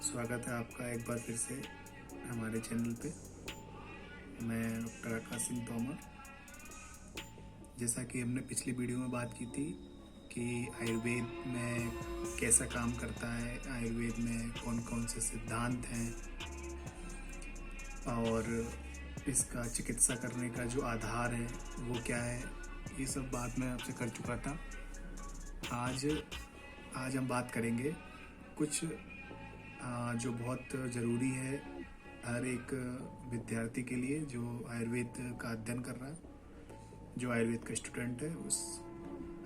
स्वागत है आपका एक बार फिर से हमारे चैनल पे। मैं डॉक्टर आकाश सिंह तोमर। जैसा कि हमने पिछली वीडियो में बात की थी कि आयुर्वेद में कैसा काम करता है, आयुर्वेद में कौन कौन से सिद्धांत हैं और इसका चिकित्सा करने का जो आधार है वो क्या है, ये सब बात मैं आपसे कर चुका था। आज हम बात करेंगे कुछ जो बहुत ज़रूरी है हर एक विद्यार्थी के लिए जो आयुर्वेद का अध्ययन कर रहा है, जो आयुर्वेद का स्टूडेंट है, उस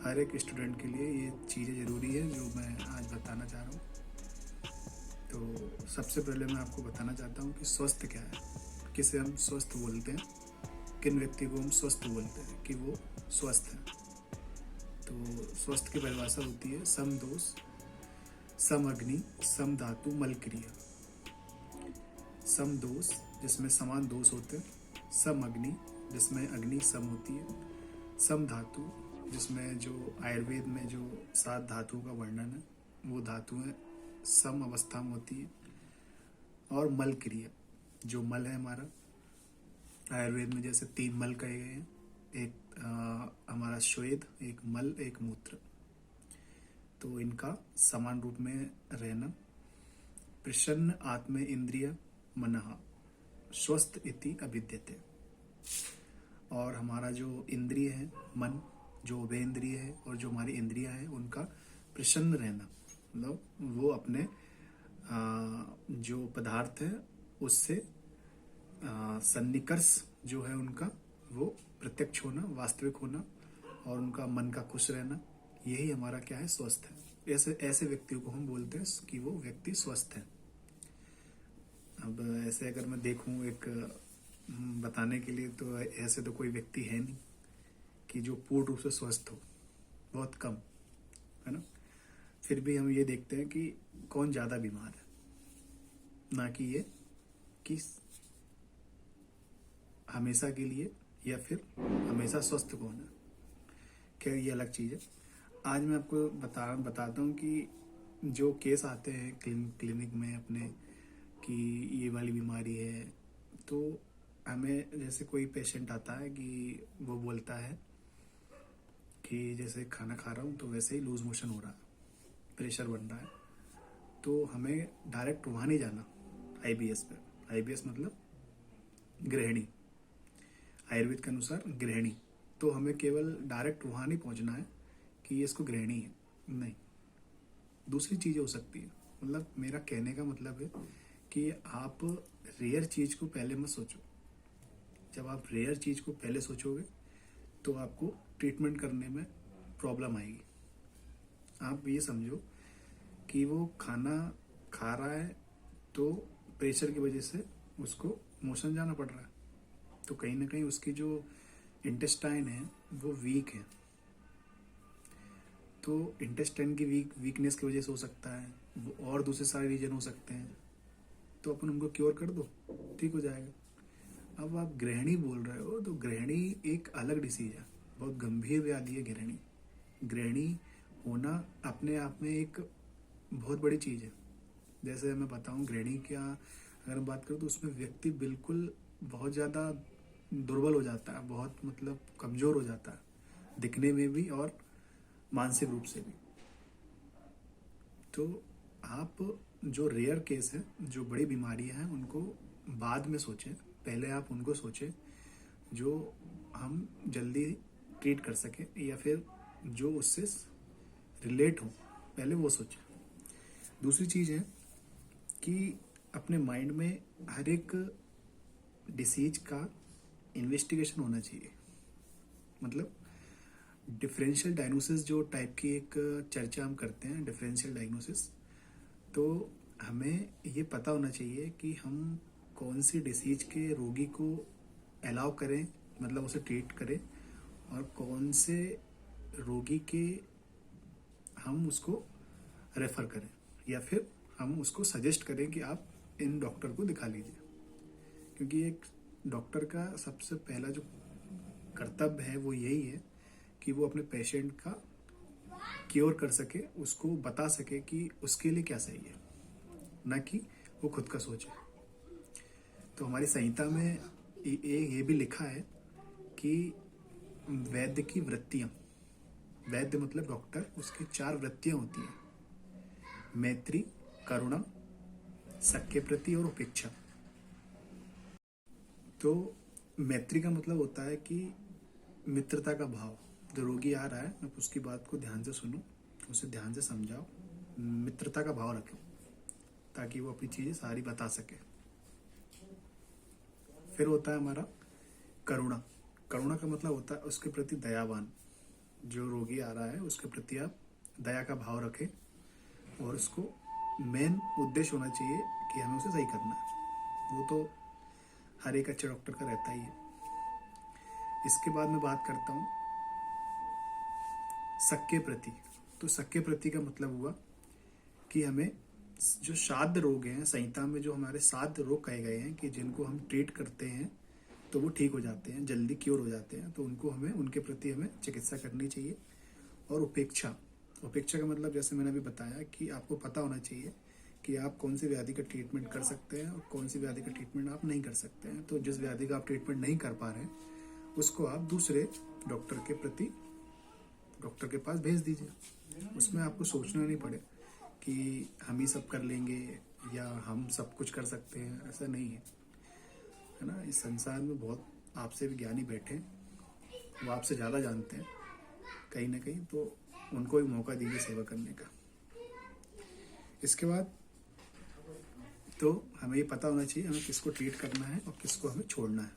हर एक स्टूडेंट के लिए ये चीज़ें ज़रूरी है जो मैं आज बताना चाह रहा हूँ। तो सबसे पहले मैं आपको बताना चाहता हूँ कि स्वस्थ क्या है, किसे हम स्वस्थ बोलते हैं, किन व्यक्ति को हम स्वस्थ बोलते हैं कि वो स्वस्थ है। तो स्वस्थ की परिभाषा होती है सम दोष, सम अग्नि, सम धातु, मल क्रिया। सम दोष जिसमें समान दोष होते हैं, सम अग्नि जिसमें अग्नि सम होती है, सम धातु जिसमें जो आयुर्वेद में जो 7 धातुओं का वर्णन है वो धातुएं सम अवस्था में होती है, और मल क्रिया जो मल है हमारा। आयुर्वेद में जैसे 3 मल कहे गए हैं, एक हमारा श्वेद, एक मल, एक मूत्र। तो इनका समान रूप में रहना। प्रसन्न आत्मे इंद्रिय मनः स्वस्थ इति अभिद्यते। और हमारा जो इंद्रिय है, मन, जो उभयेंद्रिय है और जो हमारी इंद्रियां हैं, उनका प्रसन्न रहना, मतलब वो अपने जो पदार्थ है उससे सन्निकर्ष जो है उनका वो प्रत्यक्ष होना, वास्तविक होना, और उनका मन का खुश रहना, यही हमारा क्या है, स्वस्थ है। ऐसे व्यक्तियों को हम बोलते हैं कि वो व्यक्ति स्वस्थ है। अब ऐसे अगर मैं देखूं एक बताने के लिए, तो ऐसे तो कोई व्यक्ति है नहीं कि जो पूर्ण रूप से स्वस्थ हो, बहुत कम है ना। फिर भी हम ये देखते हैं कि कौन ज़्यादा बीमार है, ना कि ये कि हमेशा के लिए या फिर हमेशा स्वस्थ कौन है। खैर ये अलग चीज़ है। आज मैं आपको बताता हूँ कि जो केस आते हैं क्लिनिक में अपने कि ये वाली बीमारी है, तो हमें जैसे कोई पेशेंट आता है कि वो बोलता है कि जैसे खाना खा रहा हूँ तो वैसे ही लूज मोशन हो रहा है, प्रेशर बन रहा है, तो हमें डायरेक्ट वहाँ नहीं जाना आईबीएस पे। आईबीएस मतलब गृहिणी, आयुर्वेद के अनुसार गृहिणी। तो हमें केवल डायरेक्ट वहाँ नहीं पहुँचना है कि ये इसको गृहिणी है, नहीं, दूसरी चीज़ हो सकती है। मतलब मेरा कहने का मतलब है कि आप रेयर चीज़ को पहले मत सोचो। जब आप रेयर चीज़ को पहले सोचोगे तो आपको ट्रीटमेंट करने में प्रॉब्लम आएगी। आप ये समझो कि वो खाना खा रहा है तो प्रेशर की वजह से उसको मोशन जाना पड़ रहा है, तो कहीं ना कहीं उसकी जो इंटेस्टाइन है वो वीक है। तो इंटेस्टाइन की वीकनेस की वजह से हो सकता है, वो और दूसरे सारे रीजन हो सकते हैं, तो अपन उनको क्योर कर दो, ठीक हो जाएगा। अब आप गृहिणी बोल रहे हो, तो गृहिणी एक अलग डिसीज है, बहुत गंभीर व्याधि है गृहिणी। गृहिणी होना अपने आप में एक बहुत बड़ी चीज़ है। जैसे मैं बताऊं गृहिणी क्या, अगर हम बात करें तो उसमें व्यक्ति बिल्कुल बहुत ज़्यादा दुर्बल हो जाता है, बहुत मतलब कमज़ोर हो जाता है, दिखने में भी और मानसिक रूप से भी। तो आप जो रेयर केस है, जो बड़ी बीमारियां हैं, उनको बाद में सोचें, पहले आप उनको सोचें जो हम जल्दी ट्रीट कर सकें या फिर जो उससे रिलेट हो, पहले वो सोचें। दूसरी चीज़ है कि अपने माइंड में हर एक डिसीज का इन्वेस्टिगेशन होना चाहिए। मतलब डिफरेंशियल डायग्नोसिस जो टाइप की एक चर्चा हम करते हैं, डिफरेंशियल डायग्नोसिस, तो हमें ये पता होना चाहिए कि हम कौन सी डिसीज के रोगी को अलाउ करें, मतलब उसे ट्रीट करें, और कौन से रोगी के हम उसको रेफ़र करें या फिर हम उसको सजेस्ट करें कि आप इन डॉक्टर को दिखा लीजिए। क्योंकि एक डॉक्टर का सबसे पहला जो कर्तव्य है वो यही है कि वो अपने पेशेंट का क्योर कर सके, उसको बता सके कि उसके लिए क्या सही है। ना कि वो खुद का सोचे। तो हमारी संहिता में ये भी लिखा है कि वैद्य की वृत्तियां, वैद्य मतलब डॉक्टर, उसकी 4 वृत्तियां होती हैं: मैत्री, करुणा, सबके प्रति और उपेक्षा। तो मैत्री का मतलब होता है कि मित्रता का भाव। जो रोगी आ रहा है, आप उसकी बात को ध्यान से सुनो, उसे ध्यान से समझाओ, मित्रता का भाव रखो ताकि वो अपनी चीजें सारी बता सके। फिर होता है हमारा करुणा। करुणा का मतलब होता है उसके प्रति दयावान। जो रोगी आ रहा है उसके प्रति आप दया का भाव रखें, और उसको मेन उद्देश्य होना चाहिए कि हमें उसे सही करना है। वो तो हर एक अच्छे डॉक्टर का रहता ही है। इसके बाद मैं बात करता हूँ सबके प्रति। तो सबके प्रति का मतलब हुआ कि हमें जो साध्य रोग हैं, संहिता में जो हमारे साध्य रोग कहे गए हैं कि जिनको हम ट्रीट करते हैं तो वो ठीक हो जाते हैं, जल्दी क्योर हो जाते हैं, तो उनको हमें, उनके प्रति हमें चिकित्सा करनी चाहिए। और उपेक्षा, उपेक्षा का मतलब जैसे मैंने अभी बताया कि आपको पता होना चाहिए कि आप कौन सी व्याधि का ट्रीटमेंट कर सकते हैं और कौन सी व्याधि का ट्रीटमेंट आप नहीं कर सकते हैं। तो जिस व्याधि का आप ट्रीटमेंट नहीं कर पा रहे हैं उसको आप दूसरे डॉक्टर के प्रति, डॉक्टर के पास भेज दीजिए। उसमें आपको सोचना नहीं पड़े कि हम ही सब कर लेंगे या हम सब कुछ कर सकते हैं, ऐसा नहीं है ना। इस संसार में बहुत आपसे भी ज्ञानी बैठे हैं, वो आपसे ज़्यादा जानते हैं कहीं ना कहीं, तो उनको भी मौका दीजिए सेवा करने का। इसके बाद तो हमें ये पता होना चाहिए हमें किसको ट्रीट करना है और किसको हमें छोड़ना है।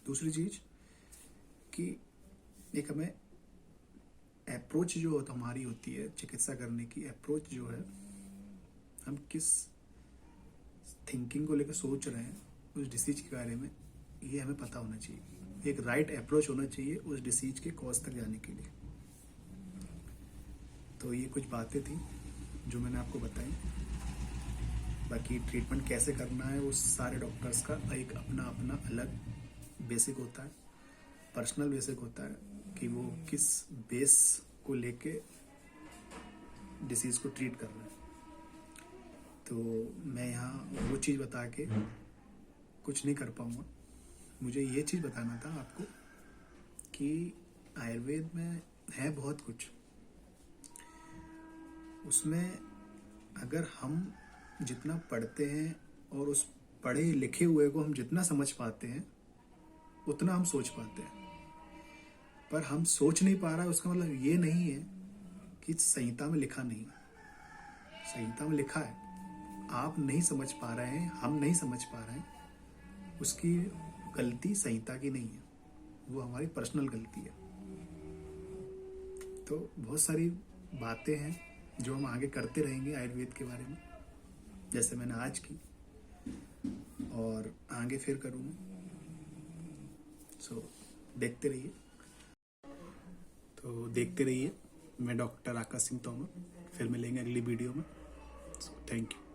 दूसरी चीज कि एक हमें अप्रोच जो हमारी होती है चिकित्सा करने की, अप्रोच जो है, हम किस थिंकिंग को लेकर सोच रहे हैं उस डिसीज के बारे में, ये हमें पता होना चाहिए। एक राइट अप्रोच होना चाहिए उस डिसीज के कॉज तक जाने के लिए। तो ये कुछ बातें थी जो मैंने आपको बताई। बाकी ट्रीटमेंट कैसे करना है वो सारे डॉक्टर्स का एक अपना अपना अलग बेसिक होता है, पर्सनल बेसिक होता है कि वो किस बेस को लेके डिसीज को ट्रीट कर रहे हैं। तो मैं यहाँ वो चीज़ बता के कुछ नहीं कर पाऊँगा। मुझे ये चीज़ बताना था आपको कि आयुर्वेद में है बहुत कुछ, उसमें अगर हम जितना पढ़ते हैं और उस पढ़े लिखे हुए को हम जितना समझ पाते हैं उतना हम सोच पाते हैं। पर हम सोच नहीं पा रहा है उसका मतलब ये नहीं है कि संहिता में लिखा नहीं है। संहिता में लिखा है, आप नहीं समझ पा रहे हैं, हम नहीं समझ पा रहे हैं, उसकी गलती संहिता की नहीं है, वो हमारी पर्सनल गलती है। तो बहुत सारी बातें हैं जो हम आगे करते रहेंगे आयुर्वेद के बारे में, जैसे मैंने आज की और आगे फिर करूँगा। देखते रहिए। तो देखते रहिए। मैं डॉक्टर आकाश सिंह तोमर, फिर मिलेंगे अगली वीडियो में। Thank you.